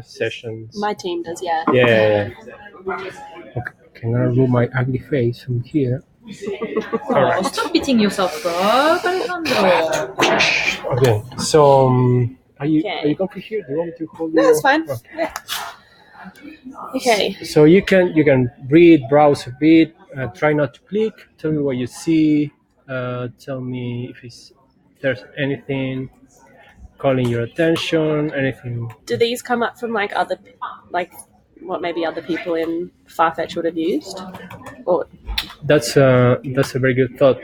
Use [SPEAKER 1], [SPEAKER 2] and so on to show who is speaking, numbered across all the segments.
[SPEAKER 1] sessions.
[SPEAKER 2] My team does, yeah.
[SPEAKER 1] Yeah. Okay, can I remove my ugly face from here?
[SPEAKER 3] Oh, stop beating yourself up, Alejandro.
[SPEAKER 1] Okay, so are you comfy here? Do you want me to hold you?
[SPEAKER 2] No, that's fine.
[SPEAKER 1] Okay.
[SPEAKER 2] Yeah. Okay.
[SPEAKER 1] So you can read, browse a bit, try not to click. Tell me what you see. Tell me if there's anything calling your attention. Anything.
[SPEAKER 2] Do these come up from like what maybe other people in Farfetch would have used? Or
[SPEAKER 1] That's a very good thought.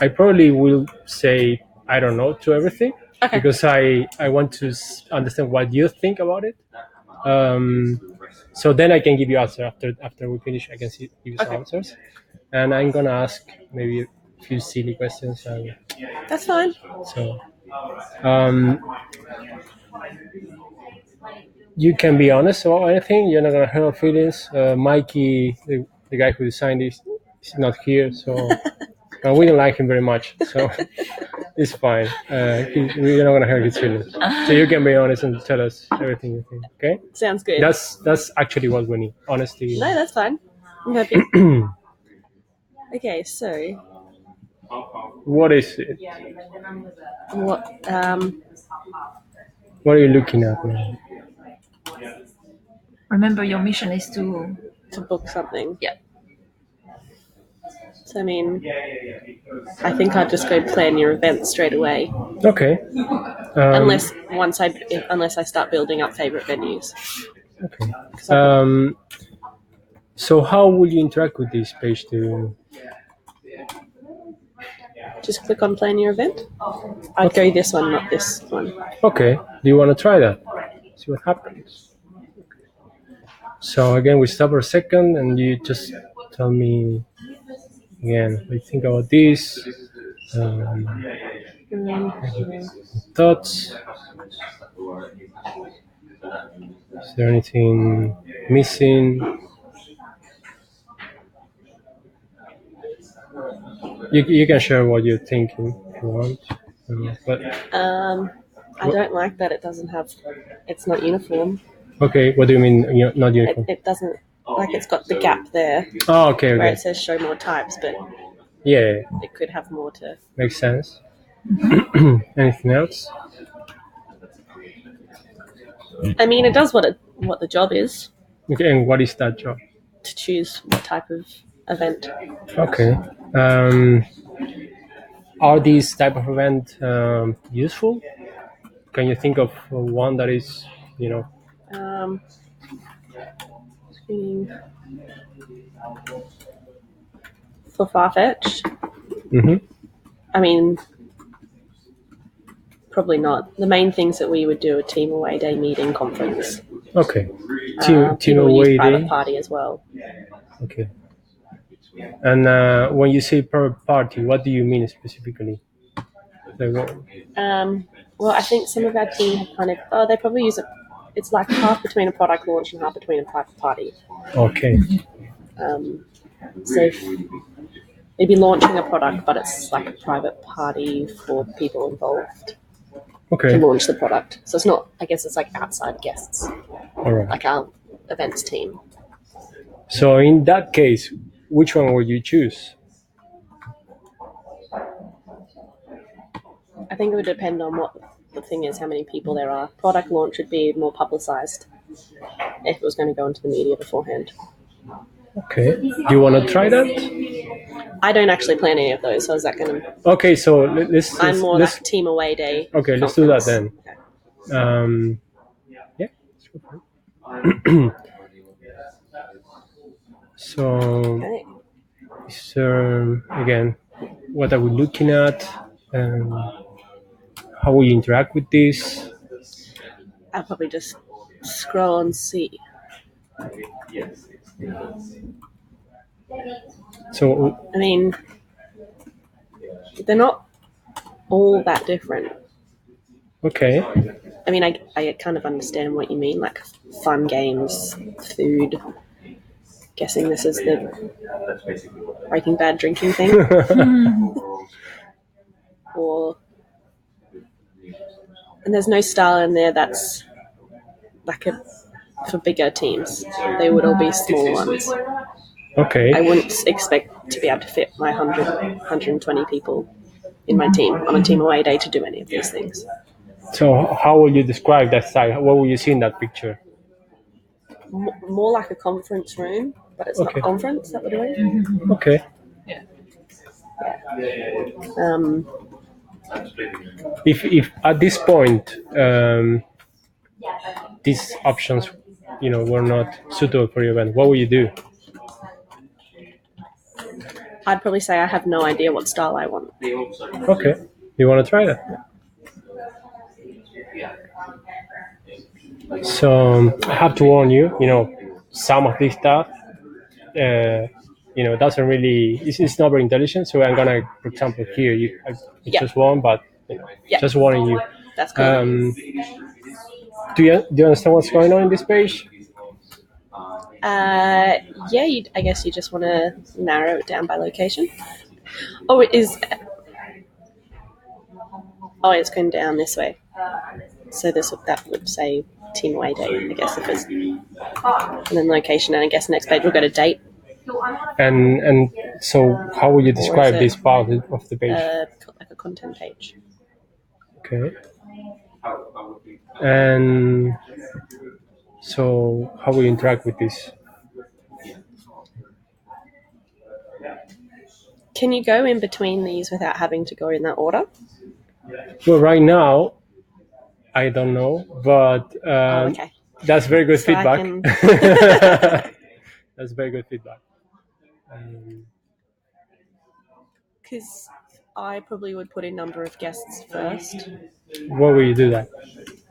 [SPEAKER 1] I probably will say I don't know to everything
[SPEAKER 2] Okay.
[SPEAKER 1] because I want to understand what you think about it. So then I can give you answer after we finish. I can give you some answers, and I'm gonna ask maybe a few silly questions. And
[SPEAKER 2] That's fine.
[SPEAKER 1] so you can be honest about anything. You're not gonna hurt feelings. Mikey, the guy who designed this, is not here, so we don't like him very much. So it's fine. We're not gonna hurt his feelings. So you can be honest and tell us everything you think. Okay?
[SPEAKER 2] Sounds good.
[SPEAKER 1] That's actually what we need. Honesty.
[SPEAKER 2] No, that's fine. I'm happy. Okay, so
[SPEAKER 1] What is it?
[SPEAKER 2] what
[SPEAKER 1] What are you looking at now?
[SPEAKER 3] Remember, your mission is to
[SPEAKER 2] book something?
[SPEAKER 3] Yeah.
[SPEAKER 2] So I mean, I think I'll just go plan your event straight away.
[SPEAKER 1] Okay.
[SPEAKER 2] Unless I start building up favorite venues.
[SPEAKER 1] Okay. So how will you interact with this page to?
[SPEAKER 2] Just click on plan your event. I'd go this one, not this one.
[SPEAKER 1] Okay. Do you want to try that? See what happens. So again, we stop for a second, and you just tell me again what you think about this. Thoughts? Is there anything missing? You can share what you're thinking if you want. But
[SPEAKER 2] I don't like that it's not uniform.
[SPEAKER 1] okay, what do you mean not uniform?
[SPEAKER 2] It doesn't, it's got the gap there.
[SPEAKER 1] Oh, okay.
[SPEAKER 2] Where it says show more types, but
[SPEAKER 1] yeah,
[SPEAKER 2] it could have more to.
[SPEAKER 1] Makes sense. Anything else?
[SPEAKER 2] I mean, it does what the job is.
[SPEAKER 1] Okay, and what is that job?
[SPEAKER 2] To choose what type of event.
[SPEAKER 1] Okay. Are these type of event useful? Can you think of one that is,
[SPEAKER 2] for Farfetch?
[SPEAKER 1] Mm-hmm.
[SPEAKER 2] I mean, probably not. The main things that we would do are team away day, meeting, conference.
[SPEAKER 1] Okay. Team
[SPEAKER 2] away day.
[SPEAKER 1] Private
[SPEAKER 2] party as well.
[SPEAKER 1] Okay. And when you say private party, what do you mean specifically?
[SPEAKER 2] Well, I think some of our team have they probably use it. It's like half between a product launch and half between a private party.
[SPEAKER 1] Okay.
[SPEAKER 2] So maybe launching a product, but it's like a private party for people involved.
[SPEAKER 1] Okay.
[SPEAKER 2] To launch the product. So it's not, I guess it's like outside guests.
[SPEAKER 1] All right.
[SPEAKER 2] Like our events team.
[SPEAKER 1] So in that case, which one would you choose?
[SPEAKER 2] I think it would depend on what the thing is, how many people there are. Product launch would be more publicized if it was going to go into the media beforehand.
[SPEAKER 1] Okay. Do you want to try that?
[SPEAKER 2] I don't actually plan any of those, so is that going to...
[SPEAKER 1] Okay, so let's...
[SPEAKER 2] I'm more like team away day.
[SPEAKER 1] Okay, let's do that then. Okay. Yeah. So, again, what are we looking at? How will you interact with this?
[SPEAKER 2] I'll probably just scroll and see.
[SPEAKER 1] So,
[SPEAKER 2] I mean, they're not all that different.
[SPEAKER 1] Okay.
[SPEAKER 2] I mean, I kind of understand what you mean, like fun games, food. Guessing this is the Breaking Bad drinking thing. And there's no style in there that's for bigger teams. They would all be small ones.
[SPEAKER 1] Okay.
[SPEAKER 2] I wouldn't expect to be able to fit my 120 people in my team on a team away day to do any of these things.
[SPEAKER 1] So how would you describe that style? What will you see in that picture?
[SPEAKER 2] More like a conference room, but it's not a conference that we're doing.
[SPEAKER 1] Okay. If at this point these options, were not suitable for your event, what would you do?
[SPEAKER 2] I'd probably say I have no idea what style I want.
[SPEAKER 1] Okay. You want to try that? So I have to warn you, some of this stuff, doesn't really, it's not very intelligent. So I'm gonna, for example, here, it's just one, but just warning you.
[SPEAKER 2] That's cool.
[SPEAKER 1] Do you understand what's going on in this page?
[SPEAKER 2] I guess you just want to narrow it down by location. Oh, it is. Oh, it's going down this way. So that would say team away date, I guess, if it's, and then location, and I guess next page we'll go to date.
[SPEAKER 1] And so how would you describe this part of the page?
[SPEAKER 2] Like a content page.
[SPEAKER 1] Okay. And so how will you interact with this?
[SPEAKER 2] Can you go in between these without having to go in that order?
[SPEAKER 1] Well, right now, I don't know, but
[SPEAKER 2] okay.
[SPEAKER 1] That's very good feedback. That's very good feedback.
[SPEAKER 2] Because I probably would put in number of guests first.
[SPEAKER 1] Why will you do that?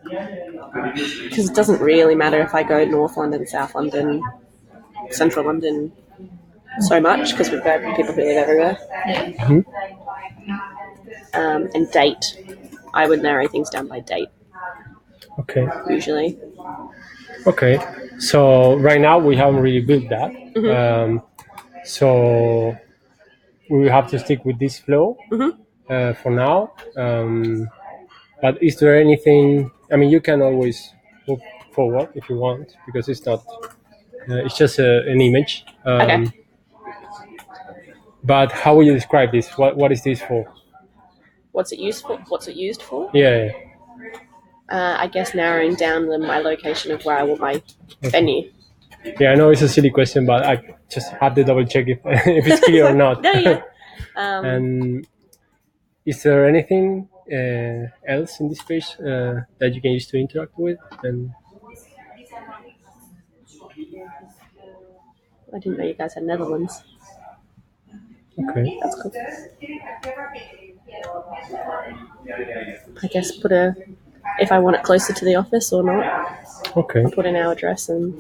[SPEAKER 2] Because it doesn't really matter if I go North London, South London, Central London so much, because we've got people who live everywhere.
[SPEAKER 1] Mm-hmm.
[SPEAKER 2] And date, I would narrow things down by date.
[SPEAKER 1] Okay.
[SPEAKER 2] Usually.
[SPEAKER 1] Okay. So right now we haven't really built that.
[SPEAKER 2] Mm-hmm.
[SPEAKER 1] So we will have to stick with this flow for now. But is there anything? I mean, you can always move forward if you want, because it's not. It's just an image.
[SPEAKER 2] Okay.
[SPEAKER 1] But how will you describe this? What is this for?
[SPEAKER 2] What's it used for?
[SPEAKER 1] Yeah.
[SPEAKER 2] I guess narrowing down my location of where I want my venue.
[SPEAKER 1] Yeah, I know it's a silly question, but I just have to double check if it's clear or not.
[SPEAKER 2] No, yeah.
[SPEAKER 1] And is there anything else in this page that you can use to interact with? And
[SPEAKER 2] I didn't know you guys had Netherlands.
[SPEAKER 1] Okay.
[SPEAKER 2] That's cool. I guess if I want it closer to the office or not.
[SPEAKER 1] Okay.
[SPEAKER 2] I'll put in our address and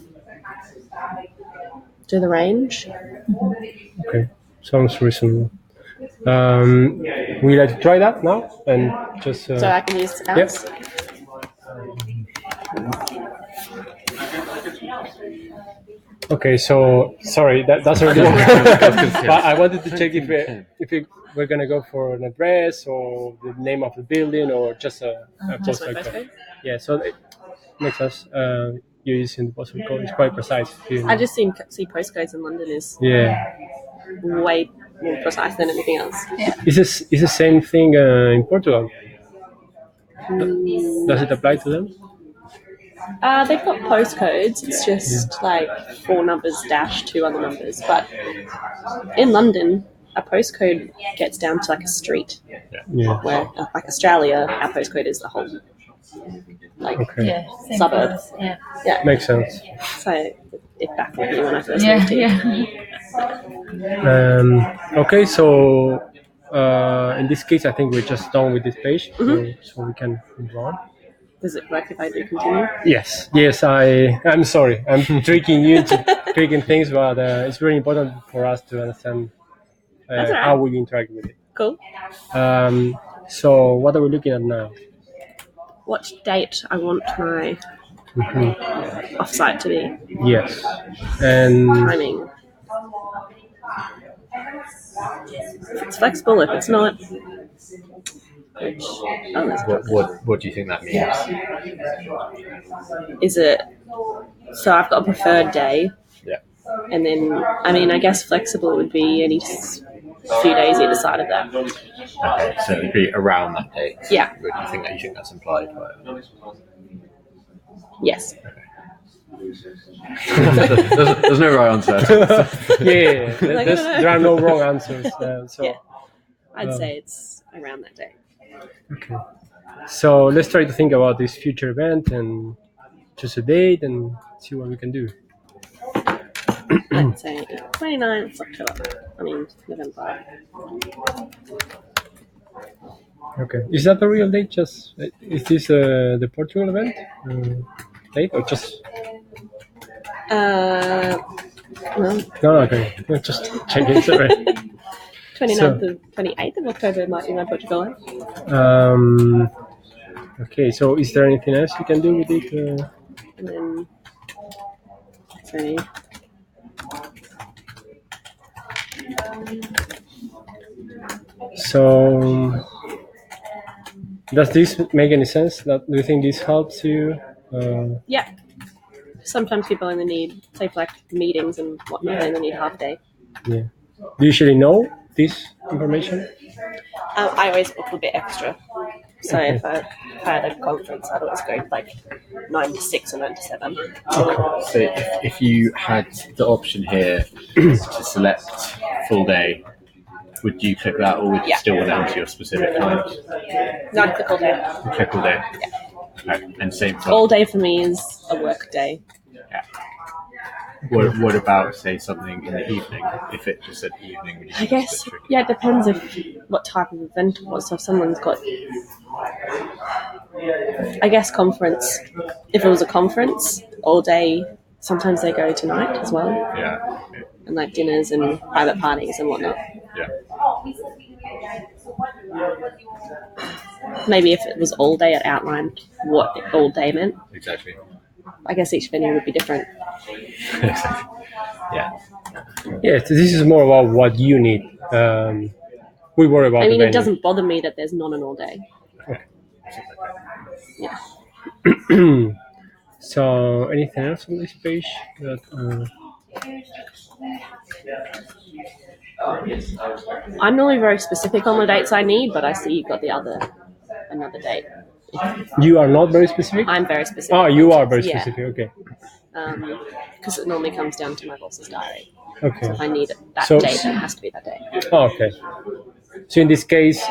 [SPEAKER 2] do the range.
[SPEAKER 1] Okay. Sounds reasonable. We like to try that now and just.
[SPEAKER 2] So I can use ours?
[SPEAKER 1] Yep. Okay, so sorry, that doesn't really work. But I wanted to check if we're gonna go for an address or the name of the building or just a postal code. Yeah, so it makes us you're using the postal code. It's quite precise.
[SPEAKER 2] I just see postcodes in London is way more precise than anything else.
[SPEAKER 3] Yeah.
[SPEAKER 1] Is the same thing in Portugal? Does it apply to them?
[SPEAKER 2] They've got postcodes. It's just like 4 numbers dash 2 other numbers. But in London, a postcode gets down to like a street.
[SPEAKER 1] Yeah.
[SPEAKER 2] Where, like Australia, our postcode is the whole suburb. Yeah.
[SPEAKER 1] Makes sense.
[SPEAKER 2] So it baffled me when I first moved here.
[SPEAKER 1] Okay, so in this case, I think we're just done with this page, so we can move on.
[SPEAKER 2] Does it work if I do continue?
[SPEAKER 1] Yes. I'm sorry. I'm tricking you into clicking things, but it's really important for us to understand how we interact with it.
[SPEAKER 2] Cool.
[SPEAKER 1] So what are we looking at now?
[SPEAKER 2] What date I want my offsite to be.
[SPEAKER 1] Yes. And
[SPEAKER 2] timing. If it's flexible, if it's not.
[SPEAKER 4] What do you think that means?
[SPEAKER 2] is it? So I've got a preferred day.
[SPEAKER 4] Yeah.
[SPEAKER 2] And then, I mean, I guess flexible would be any few days either side of that.
[SPEAKER 4] Okay, so it'd be around that date.
[SPEAKER 2] Yeah.
[SPEAKER 4] Do you think that's implied by it?
[SPEAKER 2] Yes.
[SPEAKER 4] There's no right answer.
[SPEAKER 1] Yeah. There are no wrong answers. So.
[SPEAKER 2] Yeah. I'd say it's around that day.
[SPEAKER 1] Okay. So let's try to think about this future event and choose a date and see what we can do.
[SPEAKER 2] I'd say 29th October. I mean, November.
[SPEAKER 1] Okay. Is that the real date? Is this the Portugal event date or just?
[SPEAKER 2] No.
[SPEAKER 1] No. Okay. Just checking. Sorry.
[SPEAKER 2] 28th of October might be my Portugal one.
[SPEAKER 1] Okay. So is there anything else you can do with it?
[SPEAKER 2] And then, sorry.
[SPEAKER 1] So, does this make any sense? Do you think this helps you?
[SPEAKER 2] Yeah. Sometimes people only need, say, for like meetings and whatnot, they only need half day.
[SPEAKER 1] Yeah. Do you usually know this information?
[SPEAKER 2] I always book a bit extra. So if I had a conference, I'd always go like 9 to 6 or 9 to 7.
[SPEAKER 4] So if you had the option here to select full day, would you click that, or would you still want to enter your specific times?
[SPEAKER 2] No, I'd click all day.
[SPEAKER 4] You click all day.
[SPEAKER 2] Yeah.
[SPEAKER 4] Okay. And same for
[SPEAKER 2] All day for me is a work day.
[SPEAKER 4] Yeah. What about, say, something in the evening? If it just said evening, would you
[SPEAKER 2] I guess, yeah, it depends what type of event it was. So if someone's got, I guess, conference, if it was a conference, all day, sometimes they go to night as well.
[SPEAKER 4] Yeah.
[SPEAKER 2] And like dinners and private parties and whatnot.
[SPEAKER 4] Yeah.
[SPEAKER 2] Maybe if it was all day, it outlined what all day meant.
[SPEAKER 4] Exactly.
[SPEAKER 2] I guess each venue would be different.
[SPEAKER 4] Yeah.
[SPEAKER 1] Yeah, so this is more about what you need. We worry about.
[SPEAKER 2] I mean,
[SPEAKER 1] the
[SPEAKER 2] it doesn't bother me that there's not an all day.
[SPEAKER 1] Okay.
[SPEAKER 2] Yeah.
[SPEAKER 1] So, anything else on this page?
[SPEAKER 2] I'm normally very specific on the dates I need, but I see you've got another date.
[SPEAKER 1] You are not very specific?
[SPEAKER 2] I'm very specific.
[SPEAKER 1] Oh, you are very
[SPEAKER 2] Yeah.
[SPEAKER 1] specific. Okay.
[SPEAKER 2] Because it normally comes down to my boss's diary.
[SPEAKER 1] Okay.
[SPEAKER 2] So if I need that
[SPEAKER 1] So-
[SPEAKER 2] date, then it has to be that day.
[SPEAKER 1] Oh, okay. So in this case,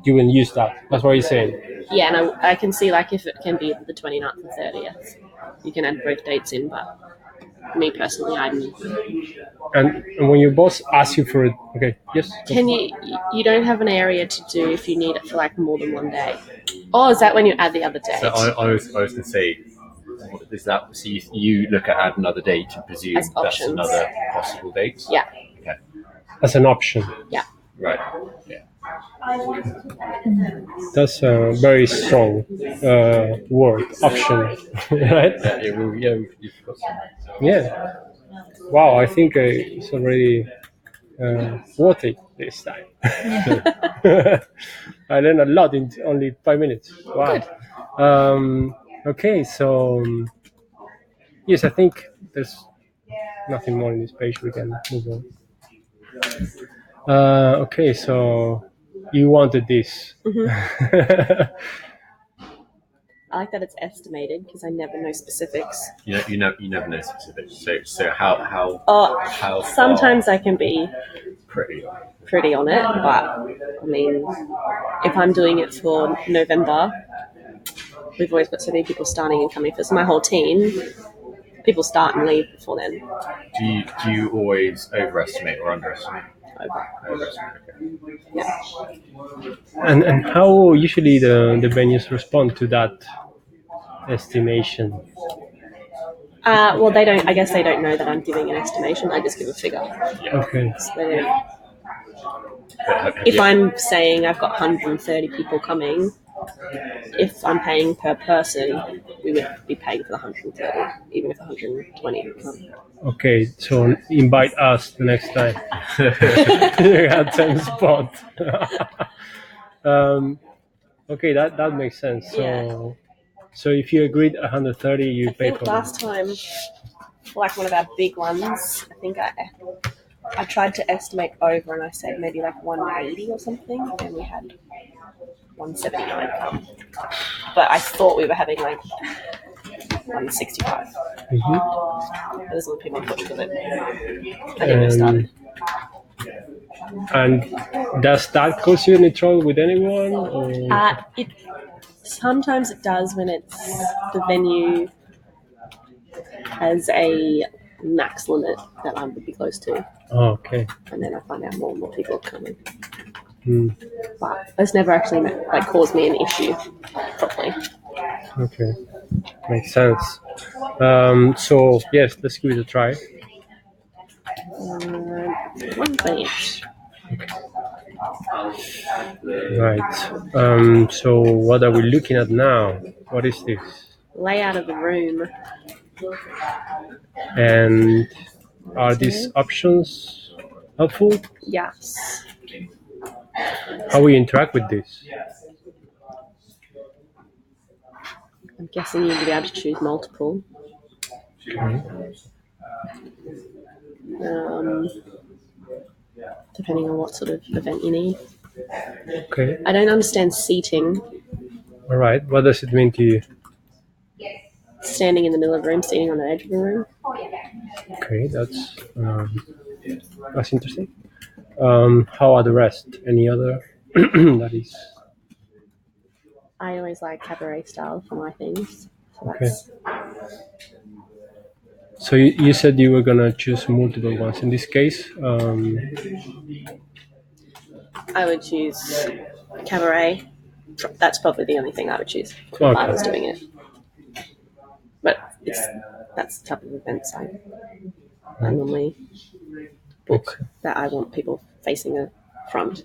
[SPEAKER 1] you will use that. That's what you're saying.
[SPEAKER 2] Yeah, and I can see like if it can be the 29th and 30th, you can add both dates in, but me personally,
[SPEAKER 1] And when your boss asks you for it, okay, yes.
[SPEAKER 2] Can you don't have an area to do if you need it for like more than one day? Oh, is that when you add the other date?
[SPEAKER 4] So I was going to say, is that so you look at add another date and presume
[SPEAKER 2] As
[SPEAKER 4] that's
[SPEAKER 2] options.
[SPEAKER 4] another possible date?
[SPEAKER 2] Yeah.
[SPEAKER 4] Okay.
[SPEAKER 1] As an option.
[SPEAKER 2] Yeah.
[SPEAKER 4] Right. Yeah.
[SPEAKER 1] That's a very strong word, option, right?
[SPEAKER 4] You've got some.
[SPEAKER 1] Yeah. Wow, I think it's already worth it this time. I learned a lot in only 5 minutes. Wow. Okay, so yes, I think there's nothing more in this page. We can move on. Okay, so you wanted this.
[SPEAKER 2] I like that it's estimated because I never know specifics.
[SPEAKER 4] You never know specifics. So how
[SPEAKER 2] Oh, sometimes I can be
[SPEAKER 4] pretty
[SPEAKER 2] on it, but I mean, if I'm doing it for November, we've always got so many people starting and coming. If it's my whole team, people start and leave before then.
[SPEAKER 4] Do you always overestimate or underestimate? Overestimate. Okay.
[SPEAKER 2] Yeah.
[SPEAKER 1] And how usually the venues respond to that estimation?
[SPEAKER 2] Well, they don't. I guess they don't know that I'm giving an estimation. I just give a figure.
[SPEAKER 4] Yeah.
[SPEAKER 1] Okay.
[SPEAKER 2] So they don't.
[SPEAKER 4] Have
[SPEAKER 2] If
[SPEAKER 4] you-
[SPEAKER 2] I'm saying I've got 130 people coming, if I'm paying per person, we would be paying for the 130, even if 120 come.
[SPEAKER 1] Okay, so invite us the next time. You have same spot. Okay, that makes sense. So
[SPEAKER 2] Yeah.
[SPEAKER 1] so if you agreed 130, you
[SPEAKER 2] I
[SPEAKER 1] pay
[SPEAKER 2] think
[SPEAKER 1] for them.
[SPEAKER 2] last time, for like one of our big ones, I think I tried to estimate over and I said maybe like 180 or something, and we had 179 come. But I thought we were having like 165.
[SPEAKER 1] Mhm.
[SPEAKER 2] There's other people in Portugal that I didn't know started.
[SPEAKER 1] And does that cause you any trouble with anyone? Or?
[SPEAKER 2] It sometimes it does when it's the venue has a max limit that I would be close to,
[SPEAKER 1] Oh, okay.
[SPEAKER 2] and then I find out more and more people are coming.
[SPEAKER 1] Hmm.
[SPEAKER 2] But it's never actually like caused me an issue properly.
[SPEAKER 1] Okay, makes sense. So yes, let's give it a try.
[SPEAKER 2] 128.
[SPEAKER 1] Right. So what are we looking at now? What is this?
[SPEAKER 2] Layout of the room.
[SPEAKER 1] And are these options helpful?
[SPEAKER 2] Yes.
[SPEAKER 1] How we interact with this?
[SPEAKER 2] I'm guessing you'd be able to choose multiple.
[SPEAKER 1] Okay.
[SPEAKER 2] Depending on what sort of event you need.
[SPEAKER 1] Okay.
[SPEAKER 2] I don't understand seating.
[SPEAKER 1] All right. What does it mean to you?
[SPEAKER 2] Standing in the middle of the room, sitting on the edge of the room.
[SPEAKER 1] Okay, that's interesting. How are the rest? Any other that is?
[SPEAKER 2] I always like cabaret style for my things. So
[SPEAKER 1] Okay.
[SPEAKER 2] that's
[SPEAKER 1] So you said you were gonna choose multiple ones. In this case,
[SPEAKER 2] I would choose cabaret. That's probably the only thing I would choose if
[SPEAKER 1] Okay.
[SPEAKER 2] I was doing it. But that's the type of events I normally book that I want people facing a front.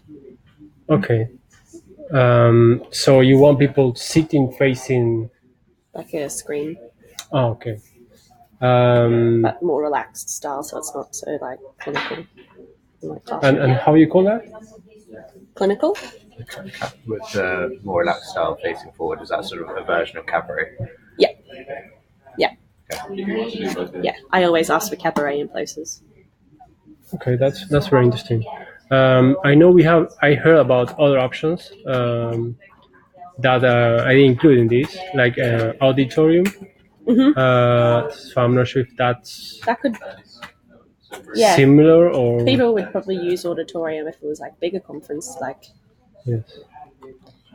[SPEAKER 1] okay. So you want people sitting facing?
[SPEAKER 2] Like a screen,
[SPEAKER 1] Oh, okay.
[SPEAKER 2] but more relaxed style, so it's not so like clinical. Like
[SPEAKER 1] And how you call that?
[SPEAKER 2] clinical?
[SPEAKER 4] With the more relaxed style facing forward, is that sort of a version of cabaret?
[SPEAKER 2] Yeah. Yeah. Yeah. I always ask for cabaret in places.
[SPEAKER 1] Okay, that's very interesting. I know I heard about other options that I didn't include in this, like auditorium. So I'm not sure if that's
[SPEAKER 2] That could. Yeah.
[SPEAKER 1] similar or
[SPEAKER 2] People would probably use auditorium if it was like bigger conference, like
[SPEAKER 1] yes.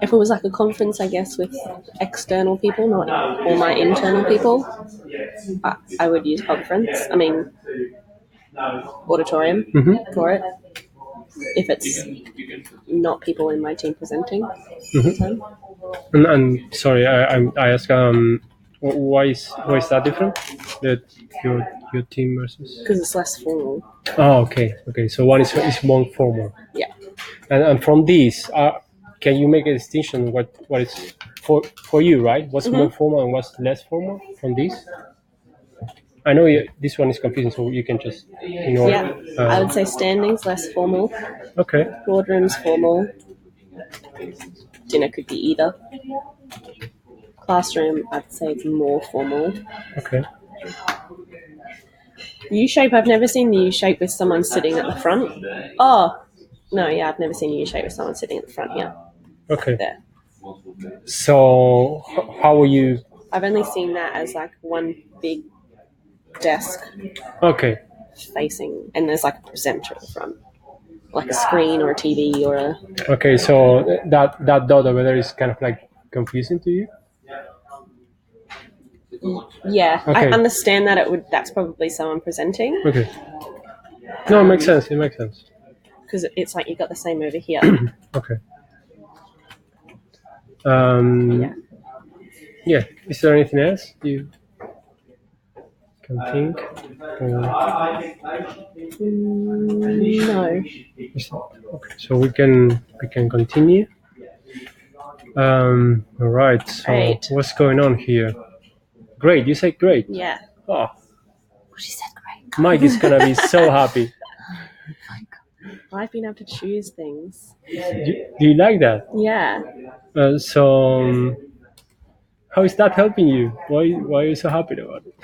[SPEAKER 2] if it was like a conference, I guess, with external people, not all my internal people, I would use conference. I mean, auditorium for it. If it's not people in my team presenting.
[SPEAKER 1] And sorry, I ask why is that different? That your team versus?
[SPEAKER 2] Because it's less formal.
[SPEAKER 1] Oh, okay. So one is more formal.
[SPEAKER 2] Yeah.
[SPEAKER 1] And from these, can you make a distinction what is for you, right? What's more formal and what's less formal from these? I know this one is confusing, so you can just ignore.
[SPEAKER 2] Yeah, I would say standing's less formal.
[SPEAKER 1] Okay.
[SPEAKER 2] Boardroom's formal. Dinner could be either. Classroom, I'd say it's more formal.
[SPEAKER 1] Okay.
[SPEAKER 2] U-shape, I've never seen the U-shape with someone sitting at the front. Oh, no, yeah, I've never seen a U-shape with someone sitting at the front here.
[SPEAKER 1] Okay.
[SPEAKER 2] There.
[SPEAKER 1] So how are you?
[SPEAKER 2] I've only seen that as like one big desk
[SPEAKER 1] Okay.
[SPEAKER 2] facing, and there's like a presenter at the front. Like a screen or a TV or a...
[SPEAKER 1] Okay, so that dot over there is kind of like confusing to you?
[SPEAKER 2] Yeah,
[SPEAKER 1] Okay.
[SPEAKER 2] I understand that that's probably someone presenting.
[SPEAKER 1] Okay. No, it makes sense.
[SPEAKER 2] Because it's like you got the same over here.
[SPEAKER 1] Okay. Yeah. Is there anything else you can think?
[SPEAKER 2] No.
[SPEAKER 1] Okay, so we can continue. All right. So
[SPEAKER 2] Great.
[SPEAKER 1] what's going on here? Great. You said great.
[SPEAKER 2] Yeah.
[SPEAKER 1] Oh,
[SPEAKER 3] She said great.
[SPEAKER 1] Mike is gonna be so happy.
[SPEAKER 2] I've been able to choose things.
[SPEAKER 1] Do you like that?
[SPEAKER 2] Yeah.
[SPEAKER 1] How is that helping you? Why are you so happy about it?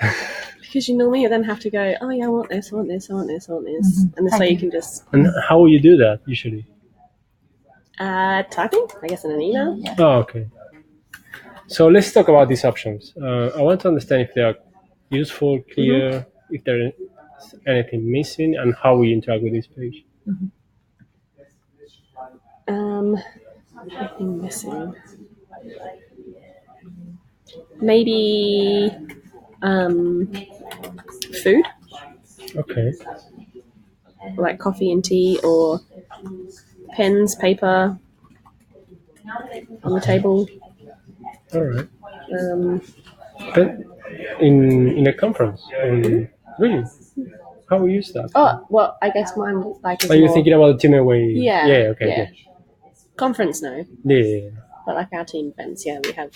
[SPEAKER 2] Because you normally then have to go, oh yeah, I want this, I want this, I want this, I want this. And this way you can just
[SPEAKER 1] And how will you do that usually?
[SPEAKER 2] typing, I guess, in an email.
[SPEAKER 1] Oh, okay. So let's talk about these options. I want to understand if they are useful, clear, if there is anything missing, and how we interact with this page.
[SPEAKER 2] Anything missing? Maybe food,
[SPEAKER 1] Okay.
[SPEAKER 2] like coffee and tea, or pens, paper on the table.
[SPEAKER 1] All right.
[SPEAKER 2] But
[SPEAKER 1] In a conference, really? How we use that?
[SPEAKER 2] oh, well, I guess mine like.
[SPEAKER 1] Are you thinking about the team away?
[SPEAKER 2] Yeah.
[SPEAKER 1] Yeah. Okay.
[SPEAKER 2] Yeah.
[SPEAKER 1] Yeah.
[SPEAKER 2] Conference, no.
[SPEAKER 1] Yeah.
[SPEAKER 2] But like our team events, yeah, we have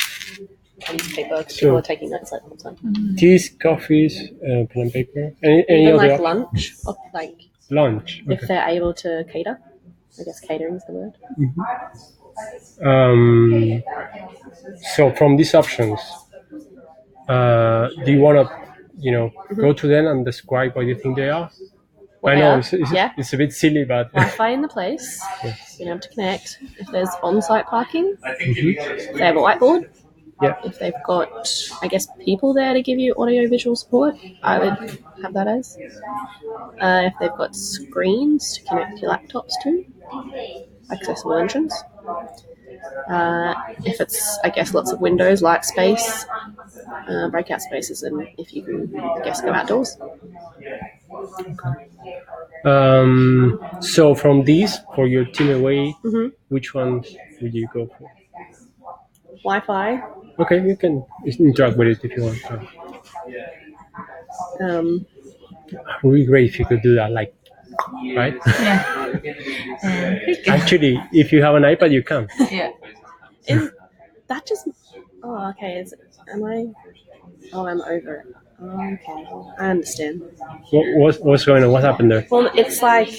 [SPEAKER 2] pen and paper.
[SPEAKER 1] Sure.
[SPEAKER 2] People are taking notes like all the time.
[SPEAKER 1] Teas, coffees, pen and paper. Any
[SPEAKER 2] Even
[SPEAKER 1] other
[SPEAKER 2] like lunch, or like
[SPEAKER 1] lunch?
[SPEAKER 2] if they're able to cater. I guess catering is the word.
[SPEAKER 1] So from these options, do you want to, go to them and describe what you think they are? I know it's a bit silly, but
[SPEAKER 2] Wi-Fi in the place, being able to connect. If there's on-site parking, if they have a whiteboard, if they've got, I guess, people there to give you audio-visual support, I would have that as. If they've got screens to connect your laptops to, accessible entrance. If it's, I guess, lots of windows, light space, breakout spaces, and if you can, I guess, go outdoors.
[SPEAKER 1] So from these, for your team away, which one would you go for?
[SPEAKER 2] Wi-Fi.
[SPEAKER 1] Okay, you can interact with it if you want. It would be great if you could do that, right?
[SPEAKER 3] Yeah.
[SPEAKER 1] Actually, if you have an iPad, you can.
[SPEAKER 3] Yeah.
[SPEAKER 2] Is that just? Oh, okay. Am I? Oh, I'm over it. Oh, okay, I understand.
[SPEAKER 1] What's going on? What happened there?
[SPEAKER 2] Well, it's like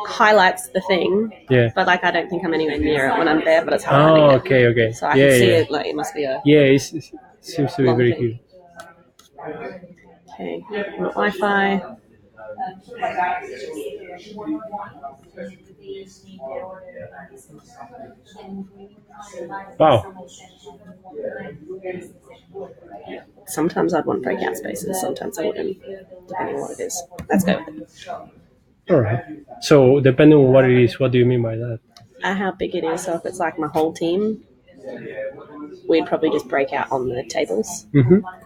[SPEAKER 2] highlights the thing.
[SPEAKER 1] Yeah.
[SPEAKER 2] But like I don't think I'm anywhere near it when I'm there, but it's highlighting
[SPEAKER 1] Oh,
[SPEAKER 2] it.
[SPEAKER 1] okay.
[SPEAKER 2] So I can see it. Like it must be a.
[SPEAKER 1] Yeah, it seems to be
[SPEAKER 2] long
[SPEAKER 1] very
[SPEAKER 2] thing.
[SPEAKER 1] cute.
[SPEAKER 2] Okay, Wi-Fi.
[SPEAKER 1] Wow.
[SPEAKER 2] Sometimes I'd want breakout spaces. Sometimes I wouldn't, depending on what it is. Let's go with it.
[SPEAKER 1] All right. So depending on what it is, what do you mean by that?
[SPEAKER 2] How big it is. So if it's like my whole team, we'd probably just break out on the tables.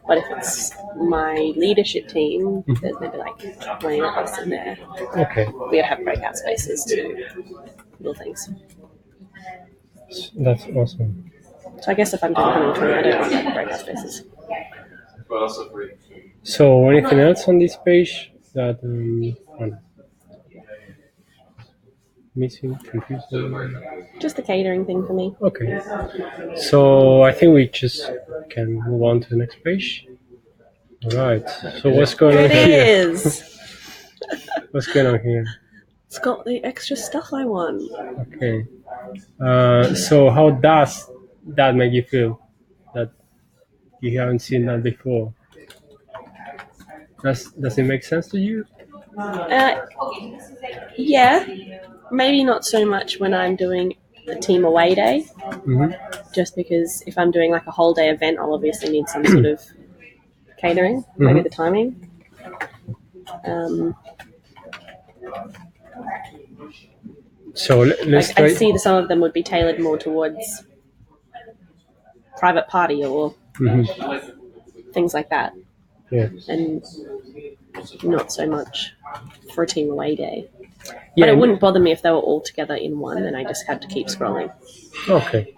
[SPEAKER 2] But if it's my leadership team, there's maybe like 20 of us in there.
[SPEAKER 1] Okay.
[SPEAKER 2] We'd have breakout spaces to do little things.
[SPEAKER 1] That's awesome.
[SPEAKER 2] So I guess if I'm doing 120, I don't want breakout spaces.
[SPEAKER 1] So anything else on this page that missing, confusing?
[SPEAKER 2] Just the catering thing for me.
[SPEAKER 1] Okay. So I think we just can move on to the next page. All right. So what's going on
[SPEAKER 2] It
[SPEAKER 1] here?
[SPEAKER 2] is.
[SPEAKER 1] What's going on here?
[SPEAKER 2] It's got the extra stuff I want.
[SPEAKER 1] Okay. So how does that make you feel? That you haven't seen that before? Does it make sense to you?
[SPEAKER 2] Yeah. Maybe not so much when I'm doing a team away day. Just because if I'm doing like a whole day event, I'll obviously need some sort of catering, maybe the timing.
[SPEAKER 1] So let's try.
[SPEAKER 2] I see that some of them would be tailored more towards private party or things like that,
[SPEAKER 1] Yeah.
[SPEAKER 2] and not so much for a team away day.
[SPEAKER 1] Yeah.
[SPEAKER 2] But it wouldn't bother me if they were all together in one, and I just had to keep scrolling.
[SPEAKER 1] Okay.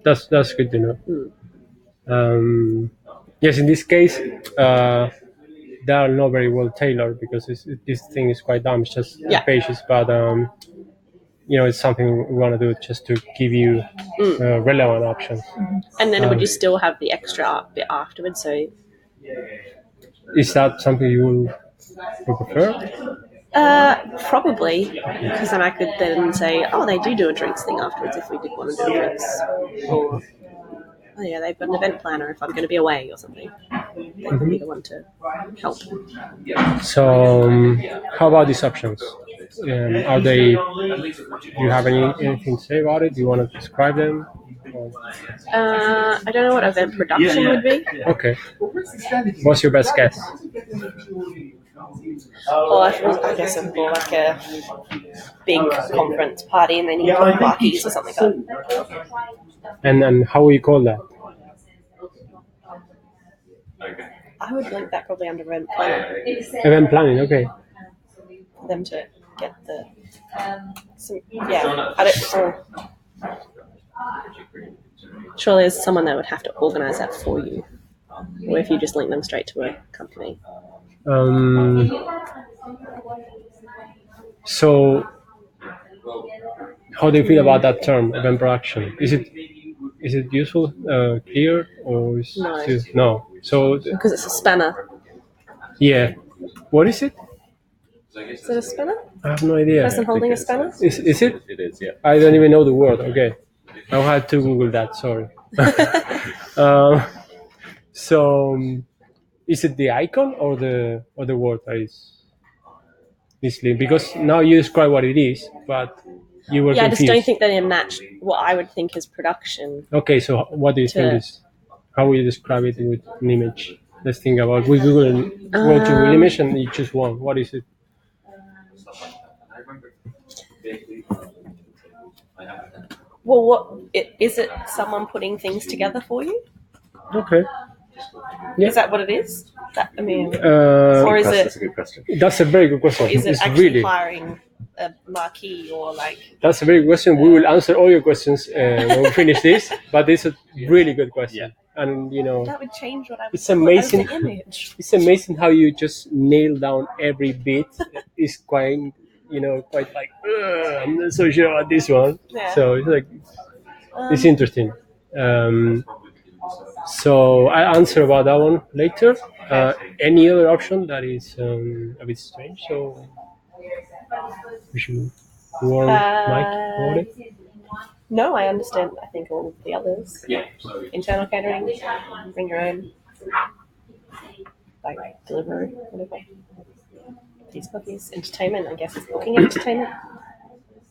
[SPEAKER 1] That's good to know. Yes, in this case, they are not very well tailored because this thing is quite damaged, just the pages. But it's something we want to do just to give you relevant options.
[SPEAKER 2] And then would you still have the extra bit afterwards? So
[SPEAKER 1] Is that something you would prefer?
[SPEAKER 2] Probably, because then I could then say, oh, they do a drinks thing afterwards if we did want to do drinks. Or, oh yeah, they've got an event planner if I'm going to be away or something. They could be the one to help.
[SPEAKER 1] So, how about these options? Are they? Do you have anything to say about it? Do you want to describe them?
[SPEAKER 2] I don't know what event production would be.
[SPEAKER 1] Okay. What's your best guess?
[SPEAKER 2] Or I guess it's more like a big conference party and then you put parties or something like that.
[SPEAKER 1] And how will you call that?
[SPEAKER 2] I would link that probably under event planning.
[SPEAKER 1] Event planning. Okay.
[SPEAKER 2] For them to get the I don't. Surely there's someone that would have to organise that for you, or if you just link them straight to a company.
[SPEAKER 1] So, how do you feel about that term, event production? Is it useful, clear, or is no? So
[SPEAKER 2] because it's a spanner.
[SPEAKER 1] Yeah, what is it?
[SPEAKER 2] Is it a spanner?
[SPEAKER 1] I have no idea.
[SPEAKER 2] Person holding a spanner?
[SPEAKER 1] Is it?
[SPEAKER 4] It is, yeah.
[SPEAKER 1] I don't even know the word. Okay, I had to Google that. Sorry. So, is it the icon or the word that is misleading? Because now you describe what it is, but you were
[SPEAKER 2] I
[SPEAKER 1] confused.
[SPEAKER 2] just don't think that it matched what I would think is production.
[SPEAKER 1] Okay, so what do you think is? How will you describe it with an image? Let's think about. We Google and go to an image and you choose one. What is it?
[SPEAKER 2] Well, what is it? Someone putting things together for you?
[SPEAKER 1] Okay. Yeah.
[SPEAKER 2] Is that what it is?
[SPEAKER 1] Or
[SPEAKER 2] is
[SPEAKER 4] That's a good question.
[SPEAKER 1] That's a very good question.
[SPEAKER 2] Or is it
[SPEAKER 1] It's
[SPEAKER 2] actually
[SPEAKER 1] really,
[SPEAKER 2] hiring a marquee or like?
[SPEAKER 1] that's a very good question. We will answer all your questions when we finish this. But it's a really good question, and
[SPEAKER 2] That would change what I would.
[SPEAKER 1] It's amazing.
[SPEAKER 2] As the image.
[SPEAKER 1] It's amazing how you just nail down every bit. It's quite, quite like I'm not so sure about this one.
[SPEAKER 2] Yeah.
[SPEAKER 1] So it's like it's interesting. So I'll answer about that one later. Any other option that is a bit strange? So we should warn Mike about it.
[SPEAKER 2] No, I understand. I think all of the others. Internal catering, bring your own, like delivery, whatever. These cookies, entertainment. I guess it's booking entertainment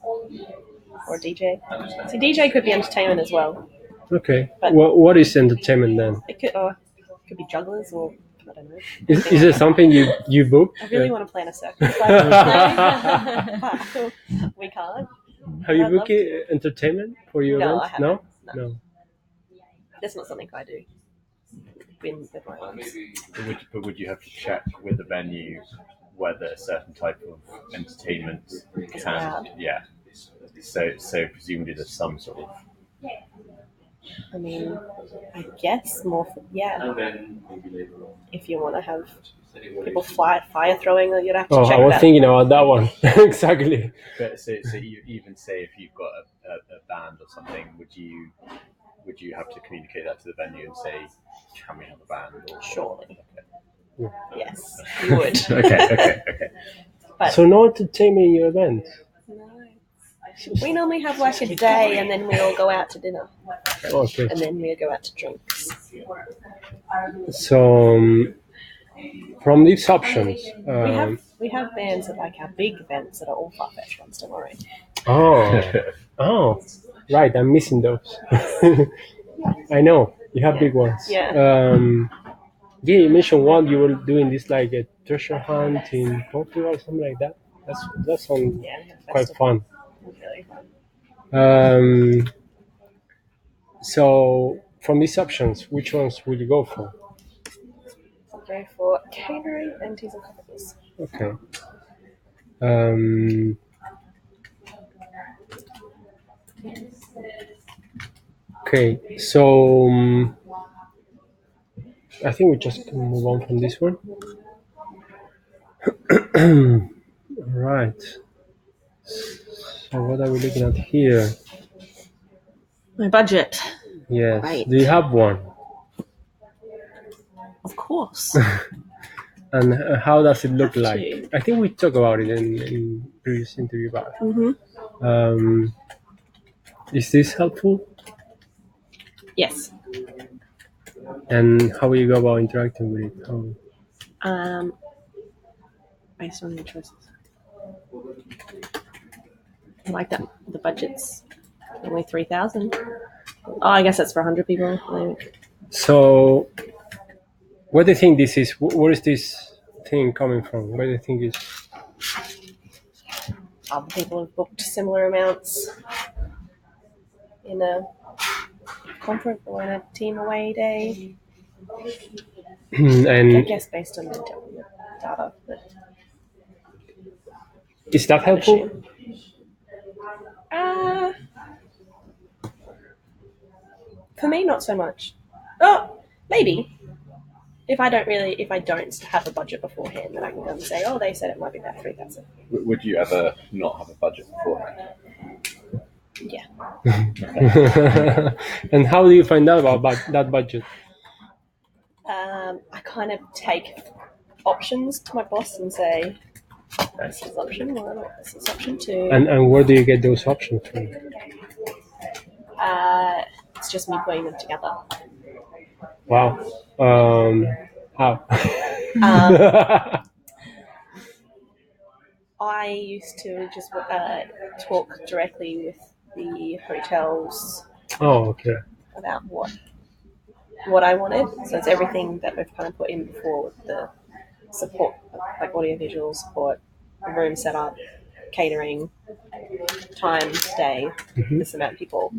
[SPEAKER 2] or DJ. See, DJ could be entertainment as well.
[SPEAKER 1] Okay.
[SPEAKER 2] But-
[SPEAKER 1] What is entertainment then?
[SPEAKER 2] It could be jugglers or I don't know.
[SPEAKER 1] Is it something you book?
[SPEAKER 2] I really want to plan a circus. We can't.
[SPEAKER 1] Have you
[SPEAKER 2] I'd love
[SPEAKER 1] booked entertainment for your
[SPEAKER 2] No,
[SPEAKER 1] event?
[SPEAKER 2] I haven't.
[SPEAKER 1] No.
[SPEAKER 2] That's not something I do. With my ones.
[SPEAKER 4] But would you have to check with the venue whether a certain type of entertainment
[SPEAKER 2] allowed.
[SPEAKER 4] So presumably there's some sort of.
[SPEAKER 2] I mean, I guess more. If you want to have people fire throwing, you'd have to
[SPEAKER 1] Oh,
[SPEAKER 2] check
[SPEAKER 1] I was
[SPEAKER 2] that.
[SPEAKER 1] thinking about that one. Exactly.
[SPEAKER 4] But so you even say if you've got a band or something, would you have to communicate that to the venue and say, can we have a band? Or,
[SPEAKER 2] Surely.
[SPEAKER 1] Yeah.
[SPEAKER 2] Yes, you would.
[SPEAKER 4] Okay.
[SPEAKER 2] But
[SPEAKER 1] So no entertainment in your event?
[SPEAKER 2] no. We normally have like a day, and then we all go out to dinner,
[SPEAKER 1] Okay.
[SPEAKER 2] and then we go out to drinks.
[SPEAKER 1] So from these options,
[SPEAKER 2] We have bands at like our big events that are all Farfetch ones. Don't worry.
[SPEAKER 1] oh, right. I'm missing those. I know you have big ones.
[SPEAKER 2] Yeah.
[SPEAKER 1] You mentioned one you were doing this like a treasure hunt in Portugal or something like that. That sounds
[SPEAKER 2] Yeah.
[SPEAKER 1] quite fun.
[SPEAKER 2] Really fun.
[SPEAKER 1] So from these options, which ones will you go for?
[SPEAKER 2] I'll go for catering and teas and coffees.
[SPEAKER 1] Okay. Okay, so I think we just can move on from this one. All right. So what are we looking at here?
[SPEAKER 2] My budget,
[SPEAKER 1] Yes.
[SPEAKER 2] Right.
[SPEAKER 1] Do you have one?
[SPEAKER 2] of course.
[SPEAKER 1] And how does it look
[SPEAKER 2] Have
[SPEAKER 1] like?
[SPEAKER 2] to.
[SPEAKER 1] I think we talked about it in previous interview, but is this helpful?
[SPEAKER 2] Yes.
[SPEAKER 1] And how will you go about interacting with it?
[SPEAKER 2] Based on your choices. I like that the budget's only 3,000. Oh, I guess that's for 100 people.
[SPEAKER 1] So, what do you think this is? Where is this thing coming from? Where do you think is?
[SPEAKER 2] Other people have booked similar amounts in a conference or in a team away day. I
[SPEAKER 1] And
[SPEAKER 2] guess based on the data. But
[SPEAKER 1] is that helpful?
[SPEAKER 2] For me, not so much. Oh, maybe. If I don't have a budget beforehand, then I can come and say, oh, they said it might be about 3,000.
[SPEAKER 4] Would you ever not have a budget beforehand?
[SPEAKER 2] Yeah.
[SPEAKER 1] And how do you find out about that budget?
[SPEAKER 2] I kind of take options to my boss and say, this is option 1, this is option 2.
[SPEAKER 1] And where do you get those options from?
[SPEAKER 2] It's just me putting them together.
[SPEAKER 1] Wow. How?
[SPEAKER 2] I used to just talk directly with the hotels
[SPEAKER 1] Oh, okay.
[SPEAKER 2] about what I wanted. So it's everything that we've kind of put in before with the support, like audio-visual support, room setup, catering, time, stay, this amount of people.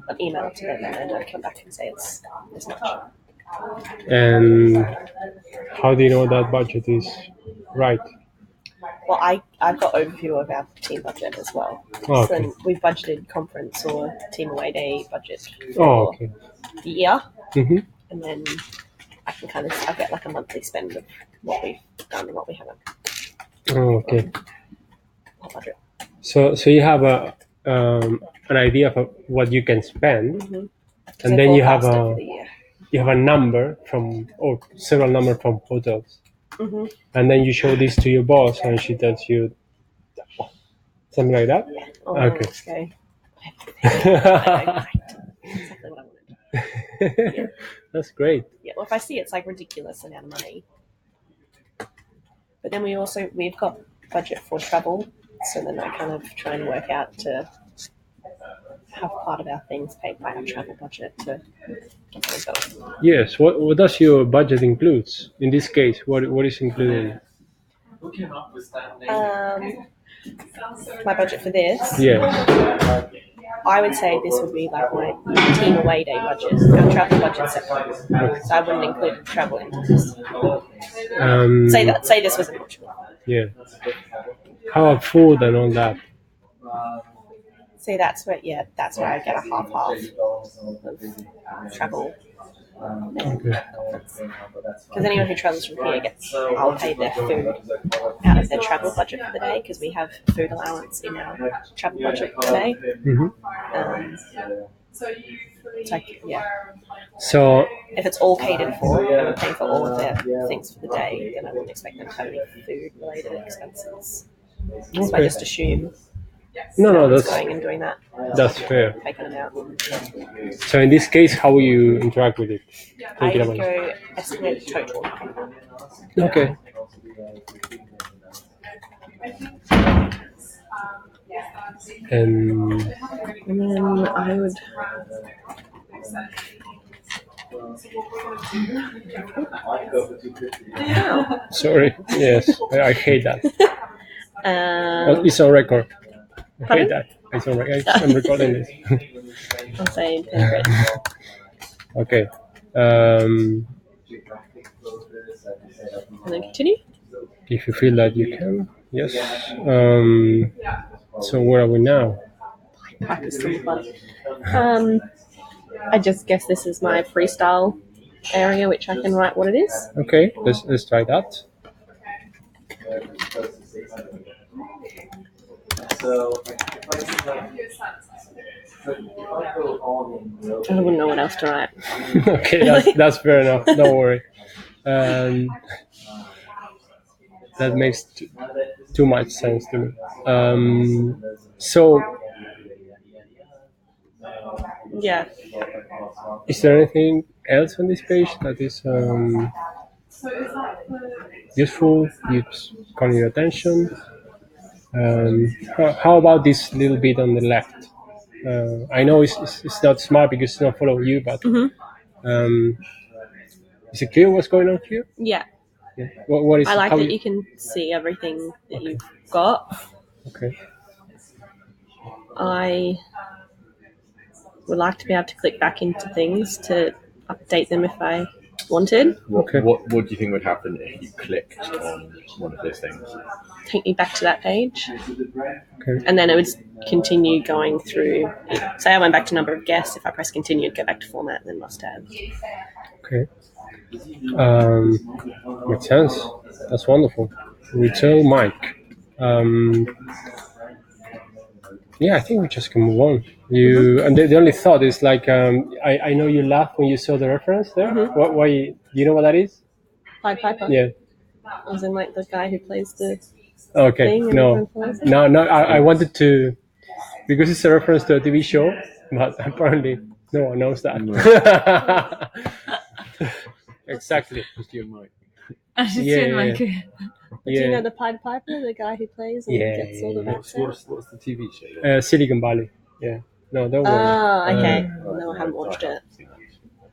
[SPEAKER 2] I'd email it to them and then I'd come back and say it's this much.
[SPEAKER 1] And how do you know that budget is right?
[SPEAKER 2] Well, I've got overview of our team budget as well.
[SPEAKER 1] Oh,
[SPEAKER 2] So
[SPEAKER 1] okay.
[SPEAKER 2] then we've budgeted conference or team away day budget
[SPEAKER 1] Oh,
[SPEAKER 2] for
[SPEAKER 1] okay.
[SPEAKER 2] the year.
[SPEAKER 1] Mm-hmm.
[SPEAKER 2] And then I get like a monthly spend of what we've done and what we haven't.
[SPEAKER 1] Oh, okay.
[SPEAKER 2] Our budget.
[SPEAKER 1] So you have an idea of what you can spend,
[SPEAKER 2] So
[SPEAKER 1] and then you have
[SPEAKER 2] forecast it for the year.
[SPEAKER 1] a number or several numbers from hotels, and then you show this to your boss, and she tells you something like that.
[SPEAKER 2] Oh,
[SPEAKER 1] Okay.
[SPEAKER 2] let's go. Exactly what I wanted.
[SPEAKER 1] That's great.
[SPEAKER 2] Yeah, well, if I see it's like ridiculous amount of money. But then we've got budget for travel, so then I kind of try and work out to have part of our things paid by our travel budget to get things done.
[SPEAKER 1] Yes. What does your budget includes? In this case, what is included?
[SPEAKER 2] My budget for this,
[SPEAKER 1] Yes.
[SPEAKER 2] I would say this would be like my team away day budget. Our travel budget separate, so I wouldn't include travel into this. Say this was in Portugal.
[SPEAKER 1] Yeah. How about food and all that?
[SPEAKER 2] See, that's where I get a half of travel.
[SPEAKER 1] Okay.
[SPEAKER 2] Because anyone who travels from here I'll pay their food out of their travel budget for the day because we have food allowance in our travel budget for the day.
[SPEAKER 1] So
[SPEAKER 2] If it's all catered for and we're paying for all of their things for the day, then I wouldn't expect them to have any food related expenses. So I just assume
[SPEAKER 1] no,
[SPEAKER 2] it's
[SPEAKER 1] that's
[SPEAKER 2] going and doing that.
[SPEAKER 1] that's fair.
[SPEAKER 2] Take an amount.
[SPEAKER 1] So in this case, how will you interact with it?
[SPEAKER 2] I
[SPEAKER 1] Take it about.
[SPEAKER 2] go estimate total.
[SPEAKER 1] Okay. And
[SPEAKER 2] And then I would.
[SPEAKER 1] sorry, yes, I hate that.
[SPEAKER 2] Um,
[SPEAKER 1] It's on record. I
[SPEAKER 2] Pardon?
[SPEAKER 1] hate that. It's on record. I'm recording this.
[SPEAKER 2] I'll say 10 grand.
[SPEAKER 1] Okay.
[SPEAKER 2] And then continue.
[SPEAKER 1] If you feel that you can, yes. So where are we now?
[SPEAKER 2] Practice some fun. I just guess this is my freestyle area, which I can write what it is.
[SPEAKER 1] Okay, let's try that.
[SPEAKER 2] I wouldn't know what else to write.
[SPEAKER 1] Okay, that's fair enough. Don't worry. that makes too much sense to me. So,
[SPEAKER 2] Yeah.
[SPEAKER 1] is there anything else on this page that is useful? It's calling your attention. How about this little bit on the left? I know it's not smart because it's not following you, but is it clear what's going on here?
[SPEAKER 2] Yeah.
[SPEAKER 1] Yeah. What is?
[SPEAKER 2] I like
[SPEAKER 1] how
[SPEAKER 2] that you can see everything that you've got.
[SPEAKER 1] Okay.
[SPEAKER 2] I would like to be able to click back into things to update them if I wanted.
[SPEAKER 1] Okay.
[SPEAKER 4] What do you think would happen if you clicked on one of those things?
[SPEAKER 2] Take me back to that page.
[SPEAKER 1] Okay.
[SPEAKER 2] And then it would continue going through. Say I went back to number of guests. If I press continue, it'd go back to format and then must have.
[SPEAKER 1] Okay. Makes sense. That's wonderful. Return Mike. Yeah, I think we just can move on. And the only thought is like I know you laughed when you saw the reference there. Why? Do you know what that is?
[SPEAKER 2] Pied Piper.
[SPEAKER 1] Yeah.
[SPEAKER 2] As in like the guy who plays the
[SPEAKER 1] Okay.
[SPEAKER 2] thing. And
[SPEAKER 1] No.
[SPEAKER 2] everyone follows it?
[SPEAKER 1] No. I wanted to because it's a reference to a TV show, but apparently no one knows that. Exactly. Yeah.
[SPEAKER 2] Do you know the Pied Piper, the guy who plays and gets all the accents?
[SPEAKER 4] What's the TV show?
[SPEAKER 1] Silicon Valley. Yeah. No, don't worry.
[SPEAKER 2] Oh, okay. No, I haven't watched it.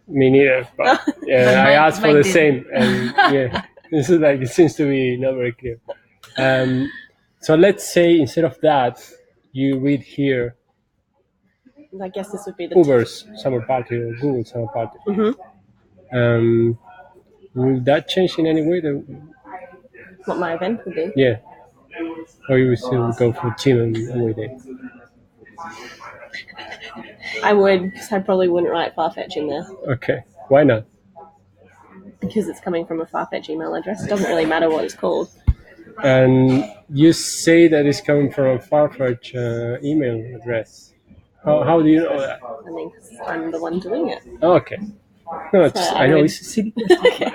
[SPEAKER 1] Me neither. But yeah, I asked for
[SPEAKER 3] Mike
[SPEAKER 1] the
[SPEAKER 3] did.
[SPEAKER 1] same, and yeah, this is like it seems to be not very clear. So let's say instead of that, you read here
[SPEAKER 2] I guess this would be the
[SPEAKER 1] Uber's summer party or Google summer party. Will that change in any way?
[SPEAKER 2] what my event would be.
[SPEAKER 1] Yeah. Or you will still go for Tim every day?
[SPEAKER 2] I would, because I probably wouldn't write Farfetch in there
[SPEAKER 1] Okay. Why not?
[SPEAKER 2] because it's coming from a Farfetch email address. It doesn't really matter what it's called.
[SPEAKER 1] And you say that it's coming from a Farfetch email address. How do you know that?
[SPEAKER 2] I mean, 'cause I'm the one doing it.
[SPEAKER 1] Okay. No, it's,
[SPEAKER 2] So
[SPEAKER 1] I know
[SPEAKER 2] would-
[SPEAKER 1] it's silly.
[SPEAKER 2] Okay.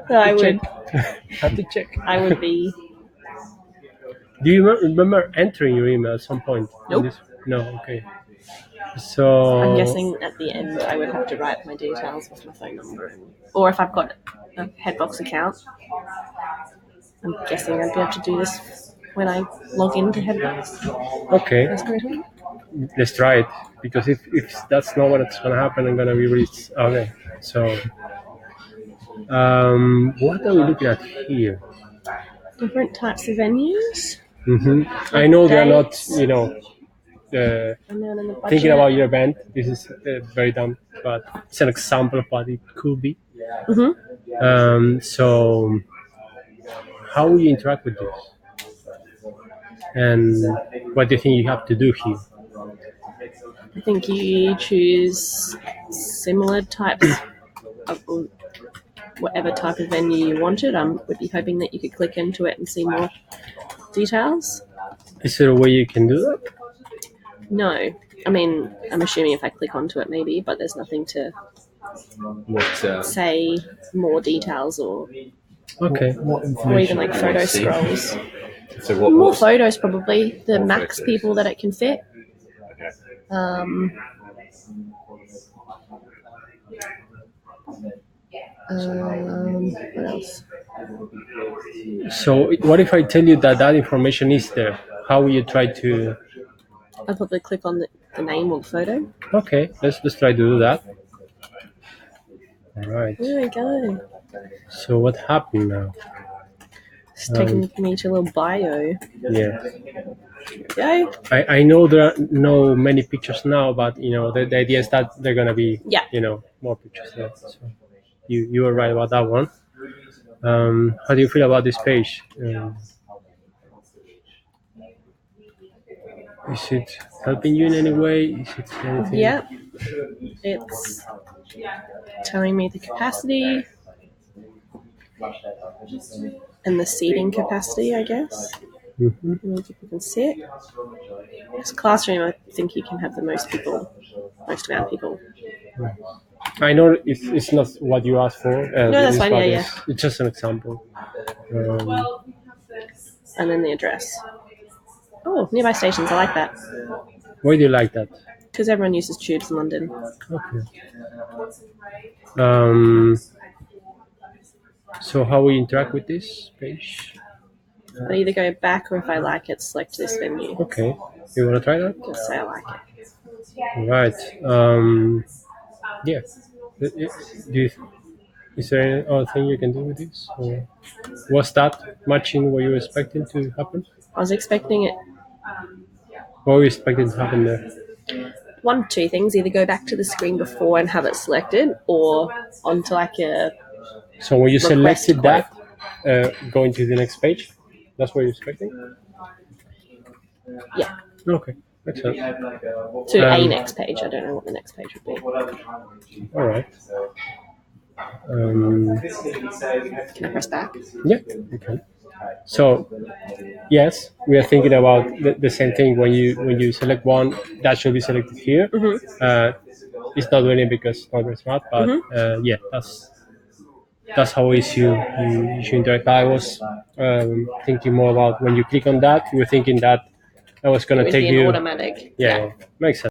[SPEAKER 2] So I would,
[SPEAKER 1] Have to check.
[SPEAKER 2] I would be.
[SPEAKER 1] Do you remember entering your email at some point?
[SPEAKER 2] Nope.
[SPEAKER 1] No. Okay. So
[SPEAKER 2] I'm guessing at the end I would have to write my details with my phone number, or if I've got a Headbox account, I'm guessing I'd be able to do this when I log into Headbox.
[SPEAKER 1] Okay,
[SPEAKER 2] That's great.
[SPEAKER 1] let's try it because if that's not what's gonna happen, I'm gonna be really okay. So, what are we looking at here?
[SPEAKER 2] Different types of venues.
[SPEAKER 1] I know they're not,
[SPEAKER 2] Dates. And then in the budget.
[SPEAKER 1] thinking about your event. This is very dumb, but it's an example of what it could be. So, how will you interact with this? And what do you think you have to do here?
[SPEAKER 2] I think you choose similar types of whatever type of venue you wanted. I would be hoping that you could click into it and see more details.
[SPEAKER 1] Is there a way you can do that?
[SPEAKER 2] No. I mean, I'm assuming if I click onto it, maybe, but there's nothing to say more details or
[SPEAKER 1] Okay.
[SPEAKER 4] What
[SPEAKER 2] even
[SPEAKER 4] information
[SPEAKER 2] like
[SPEAKER 4] do you
[SPEAKER 2] photo
[SPEAKER 4] want to see?
[SPEAKER 2] scrolls.
[SPEAKER 4] So
[SPEAKER 2] More photos, probably. The
[SPEAKER 4] More
[SPEAKER 2] max
[SPEAKER 4] photos.
[SPEAKER 2] people that it can fit.
[SPEAKER 4] Okay.
[SPEAKER 2] What else?
[SPEAKER 1] So, what if I tell you that information is there? How will you try to?
[SPEAKER 2] I'll probably click on the name or the photo.
[SPEAKER 1] Okay, let's try to do that. All right.
[SPEAKER 2] There we go.
[SPEAKER 1] So, what happened now?
[SPEAKER 2] It's taking me to a little bio.
[SPEAKER 1] Yeah.
[SPEAKER 2] Go.
[SPEAKER 1] I know there are no many pictures now, but you know the idea is that they're gonna be more pictures there. So you were right about that one. How do you feel about this page? Is it helping you in any way? Is it anything?
[SPEAKER 2] Yep. It's telling me the capacity and the seating capacity, I guess. How many people can sit. This classroom, I think you can have the most amount of people.
[SPEAKER 1] I know it's not what you asked for.
[SPEAKER 2] No, that's fine.
[SPEAKER 1] but
[SPEAKER 2] Yeah.
[SPEAKER 1] It's just an example.
[SPEAKER 2] and then the address. Oh, nearby stations. I like that
[SPEAKER 1] Why do you like that?
[SPEAKER 2] because everyone uses tubes in London.
[SPEAKER 1] Okay. So how we interact with this page?
[SPEAKER 2] I either go back or if I like it, select this venue.
[SPEAKER 1] Okay. You want to try that?
[SPEAKER 2] Just say I like it.
[SPEAKER 1] Right. Yeah. Is there any other thing you can do with this? Or was that matching what you were expecting to happen?
[SPEAKER 2] I was expecting it.
[SPEAKER 1] What were you expecting to happen there?
[SPEAKER 2] One of two things: either go back to the screen before and have it selected, or onto like a.
[SPEAKER 1] So when you
[SPEAKER 2] Request
[SPEAKER 1] selected that, going to the next page, that's what you're expecting?
[SPEAKER 2] Yeah.
[SPEAKER 1] Okay. Makes sense.
[SPEAKER 2] To a
[SPEAKER 1] Um,
[SPEAKER 2] next page. I don't know what the next page would be.
[SPEAKER 1] All right.
[SPEAKER 2] Can I press back?
[SPEAKER 1] Yeah, you can. So, yes, we are thinking about the same thing. When you select one, that should be selected here. It's not doing it because it's not very smart, but yeah, that's how you should interact. I was thinking more about when you click on that, you were thinking that I was
[SPEAKER 2] It
[SPEAKER 1] gonna
[SPEAKER 2] would
[SPEAKER 1] take
[SPEAKER 2] be an
[SPEAKER 1] you.
[SPEAKER 2] automatic.
[SPEAKER 1] Yeah, makes sense.